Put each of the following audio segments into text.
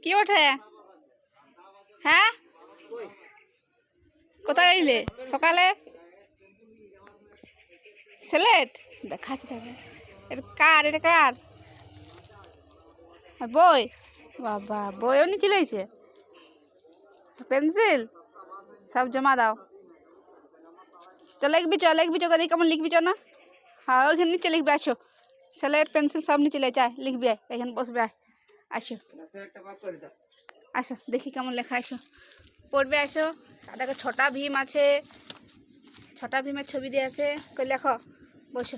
কি ওঠে? হ্যাঁ, কোথায় গেলে সকালে? স্লেট দেখাচ্ছি তবে। এটা কার? এটা কার? আর বই? বাবা, বইও নিয়ে চলেছে। পেন্সিল সব জমা দাও। তো লিখবি চ কদি কেমন লিখবি চ না। হ্যাঁ, ওইখানে নিচে লিখবি। আসো, স্লেট পেন্সিল সব নিচে চলে যায়। লিখবি আয়, এখানে বসবে। আয়, আসো আসো, দেখি কেমন লেখা। আসো, পড়বে। আসো। দেখো, ছোটা ভীম আছে। ছোটা ভীমের ছবি দিয়ে আছে। কই লেখো, বসো।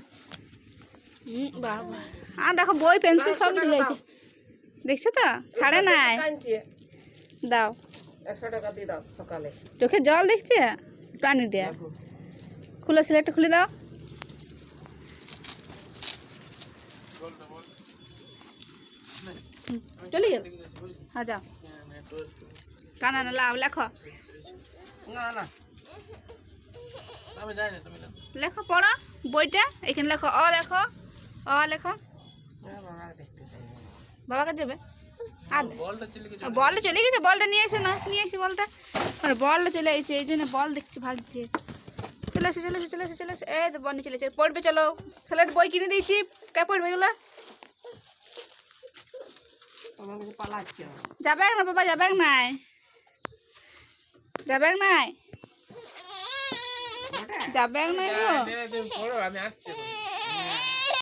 বাবা, দেখো বই পেন্সিল সব নিচে যাইছে। দেখছো তো, ছাড়ে নাই। দাও 100 টাকা দিয়ে দাও সকালে। চোখে জল দেখছে। পানি দেয়া খুলে, সিলেক্টটা খুলে দাও। চলে গেল। হ্যাঁ, যাও। কানা না লাও, লেখো। না না আমি যাই না, তুমি লেখো, পড়ো বইটা। এখানে লেখো, অ লেখো, অ লেখো। বাবাকে দেবে। আর বলটা চলে গেছে। বলটা নিয়ে এসে না, নিয়ে এসে বলটা। আর বলটা চলে এসেছে, এই জন্য বল দেখছি ভাগছে। চলে এসে এই তো বল নিয়ে চলে এসে। পড়বে চলো। স্লেট বই কিনে দিয়েছি। কে পড়বে এগুলো? যাবে না বাবা, যাবে নাই। যাবে নাই, যাবে নাই গো। আমি আসছি।